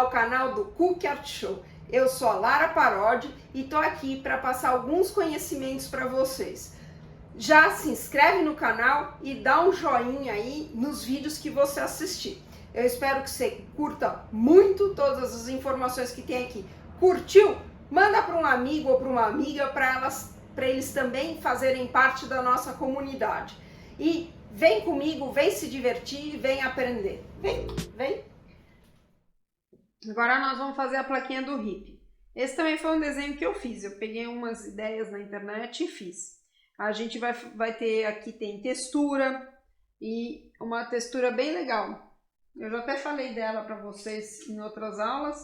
ao canal do Cookie Art Show. Eu sou a Lara Parodi e tô aqui para passar alguns conhecimentos para vocês. Já se inscreve no canal e dá um joinha aí nos vídeos que você assistir. Eu espero que você curta muito todas as informações que tem aqui. Curtiu? Manda para um amigo ou para uma amiga para eles também fazerem parte da nossa comunidade. E vem comigo, vem se divertir, vem aprender. Vem! Agora nós vamos fazer a plaquinha do hippie. Esse também foi um desenho que eu fiz. Eu peguei umas ideias na internet e fiz. A gente vai ter aqui, tem textura e uma textura bem legal. Eu já até falei dela para vocês em outras aulas,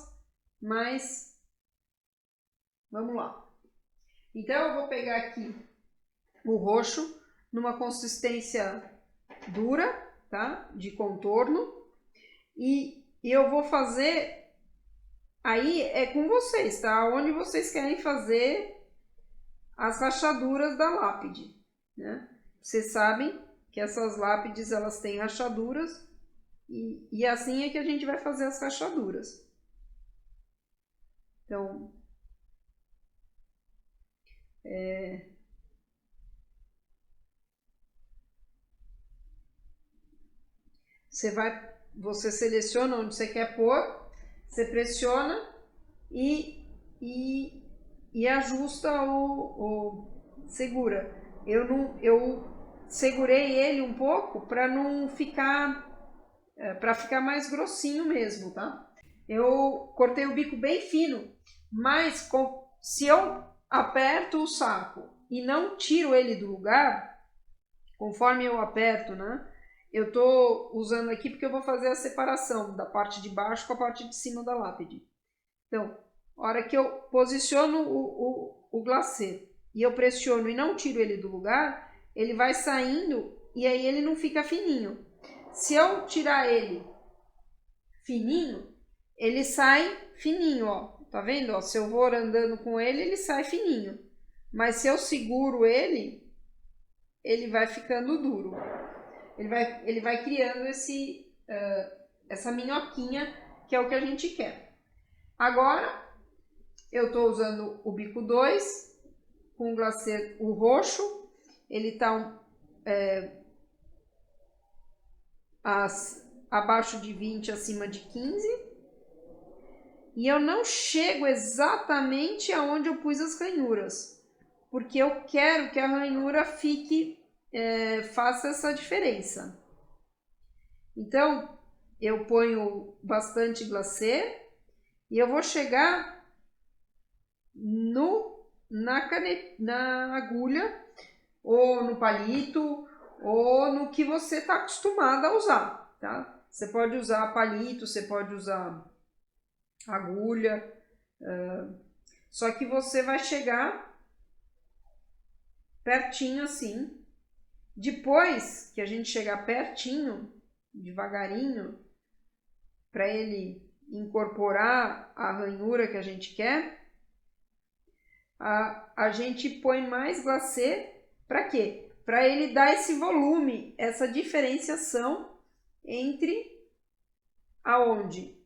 mas vamos lá. Então eu vou pegar aqui o roxo numa consistência dura, tá? De contorno, e eu vou fazer, aí é com vocês, tá? Onde vocês querem fazer as rachaduras da lápide, né? Vocês sabem que essas lápides elas têm rachaduras e assim é que a gente vai fazer as rachaduras. Então, você seleciona onde você quer pôr, você pressiona e ajusta segura. Eu segurei ele um pouco para não ficar, para ficar mais grossinho mesmo, tá? Eu cortei o bico bem fino, mas se eu aperto o saco e não tiro ele do lugar, conforme eu aperto, né? Eu tô usando aqui porque eu vou fazer a separação da parte de baixo com a parte de cima da lápide. Então, a hora que eu posiciono o glacê e eu pressiono e não tiro ele do lugar, ele vai saindo e aí ele não fica fininho. Se eu tirar ele fininho, ele sai fininho, ó. Tá vendo? Ó, se eu vou andando com ele, ele sai fininho. Mas se eu seguro ele vai ficando duro. Ele vai criando essa minhoquinha, que é o que a gente quer. Agora, eu estou usando o bico 2, com o glacê, o roxo. Ele está abaixo de 20, acima de 15. E eu não chego exatamente aonde eu pus as ranhuras, porque eu quero que a ranhura faça essa diferença. Então, eu ponho bastante glacê e eu vou chegar na agulha, ou no palito, ou no que você está acostumado a usar, tá? Você pode usar palito, você pode usar agulha, só que você vai chegar pertinho assim. Depois que a gente chegar pertinho, devagarinho, para ele incorporar a ranhura que a gente quer, a gente põe mais glacê. Para quê? Para ele dar esse volume, essa diferenciação entre aonde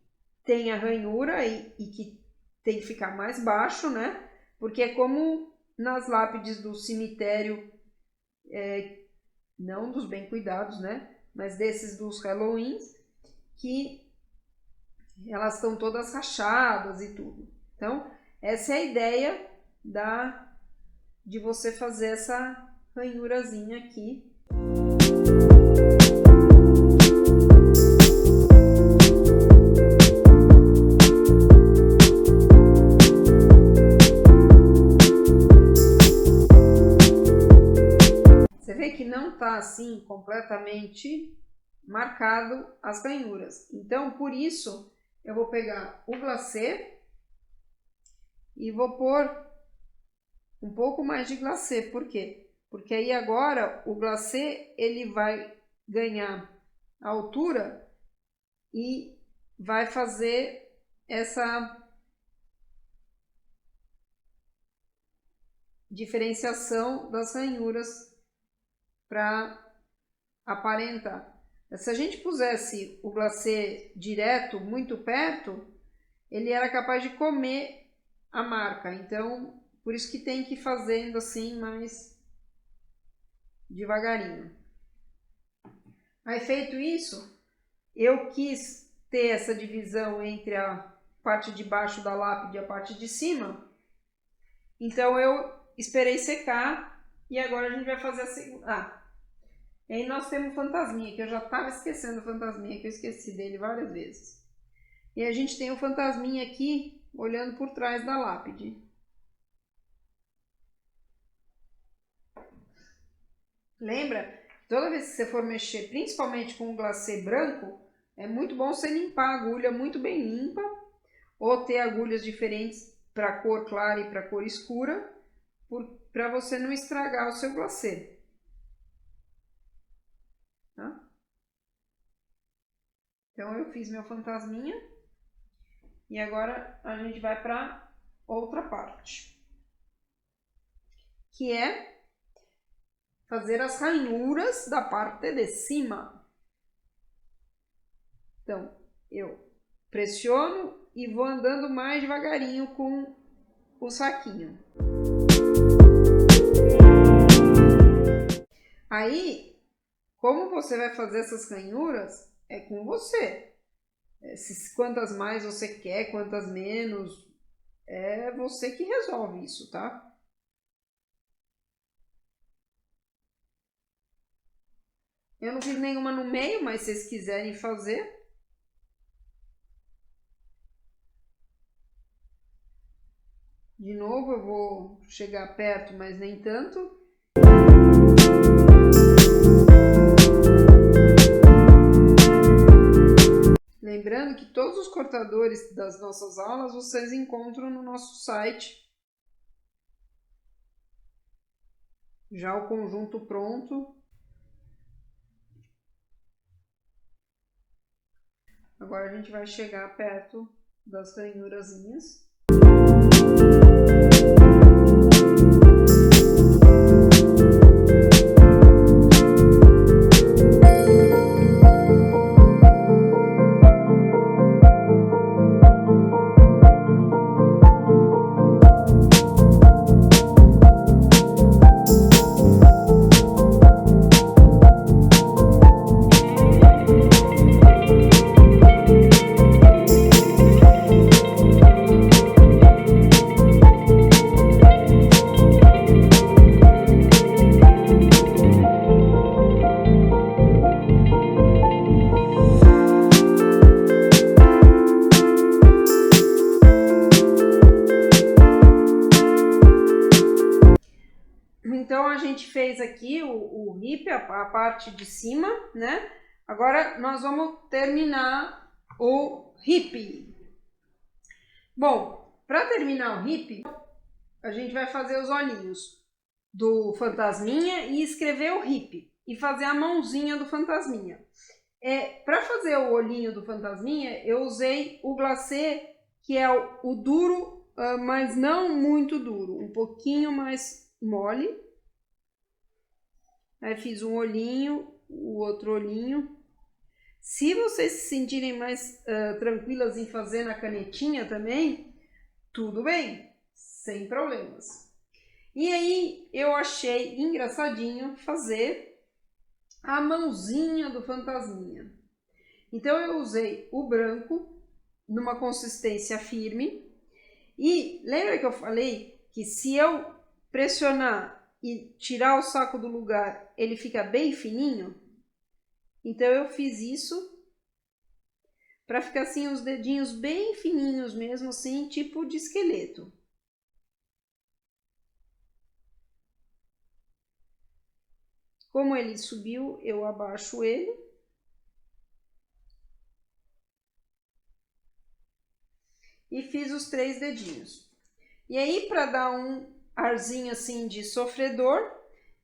tem a ranhura e que tem que ficar mais baixo, né? Porque é como nas lápides do cemitério, não dos bem cuidados, né? Mas desses dos Halloween, que elas estão todas rachadas e tudo. Então, essa é a ideia de você fazer essa ranhurazinha aqui. Você vê que não tá assim completamente marcado as ranhuras. Então, por isso, eu vou pegar o glacê e vou pôr um pouco mais de glacê. Por quê? Porque aí agora o glacê ele vai ganhar altura e vai fazer essa diferenciação das ranhuras para aparentar. Se a gente pusesse o glacê direto, muito perto, ele era capaz de comer a marca. Então, por isso que tem que ir fazendo assim mais devagarinho. Aí feito isso, eu quis ter essa divisão entre a parte de baixo da lápide e a parte de cima. Então eu esperei secar e agora a gente vai fazer a segunda. E aí nós temos o fantasminha, que eu já estava esquecendo o fantasminha, que eu esqueci dele várias vezes. E a gente tem o fantasminha aqui, olhando por trás da lápide. Lembra? Toda vez que você for mexer, principalmente com um glacê branco, é muito bom você limpar a agulha muito bem limpa, ou ter agulhas diferentes para cor clara e para cor escura, para você não estragar o seu glacê. Tá? Então eu fiz meu fantasminha e agora a gente vai para outra parte, que é fazer as ranhuras da parte de cima. Então eu pressiono e vou andando mais devagarinho com o saquinho. Aí, como você vai fazer essas ranhuras, é com você. Quantas mais você quer, quantas menos, é você que resolve isso, tá? Eu não fiz nenhuma no meio, mas se vocês quiserem fazer. De novo, eu vou chegar perto, mas nem tanto. Lembrando que todos os cortadores das nossas aulas vocês encontram no nosso site. Já o conjunto pronto. Agora a gente vai chegar perto das ranhurazinhas. Então a gente fez aqui o hip, a parte de cima, né? Agora nós vamos terminar o hip. Bom, para terminar o hip, a gente vai fazer os olhinhos do fantasminha e escrever o hip e fazer a mãozinha do fantasminha. Para fazer o olhinho do fantasminha, eu usei o glacê, que é o duro, mas não muito duro, um pouquinho mais mole. Aí fiz um olhinho, o outro olhinho. Se vocês se sentirem mais tranquilas em fazer na canetinha também, tudo bem, sem problemas. E aí eu achei engraçadinho fazer a mãozinha do fantasminha. Então eu usei o branco numa consistência firme. E lembra que eu falei que se eu pressionar e tirar o saco do lugar, ele fica bem fininho? Então eu fiz isso para ficar assim os dedinhos bem fininhos mesmo, assim, tipo de esqueleto. Como ele subiu, eu abaixo ele. E fiz os 3 dedinhos. E aí, para dar um arzinho assim de sofredor,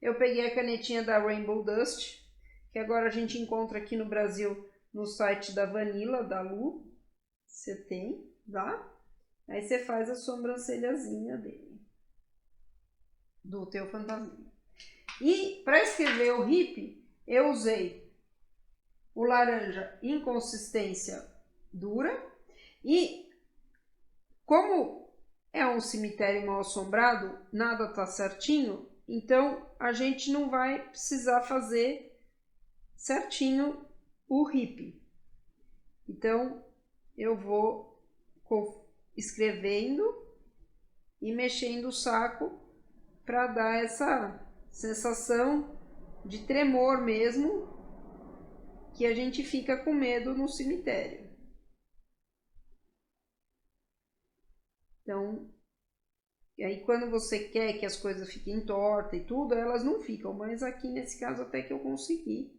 eu peguei a canetinha da Rainbow Dust, que agora a gente encontra aqui no Brasil no site da Vanilla, da Lu. Você tem, tá? Aí você faz a sobrancelhazinha dele, do teu fantasminha. E para escrever o hip, eu usei o laranja em consistência dura e Como é um cemitério mal assombrado, nada tá certinho, então a gente não vai precisar fazer certinho o hippie. Então eu vou escrevendo e mexendo o saco para dar essa sensação de tremor mesmo, que a gente fica com medo no cemitério. Então, e aí quando você quer que as coisas fiquem tortas e tudo, elas não ficam, mas aqui nesse caso até que eu consegui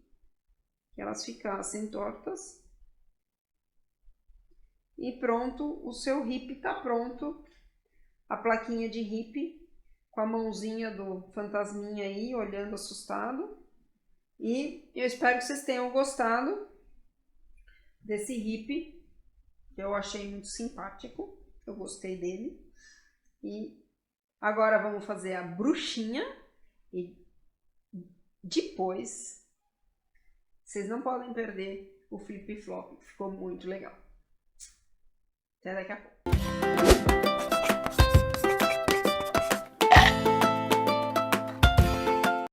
que elas ficassem tortas. E pronto, o seu hippie está pronto. A plaquinha de hippie com a mãozinha do fantasminha aí, olhando assustado. E eu espero que vocês tenham gostado desse hippie, que eu achei muito simpático. Eu gostei dele. E agora vamos fazer a bruxinha. E depois, vocês não podem perder o flip flop, ficou muito legal. Até daqui a pouco.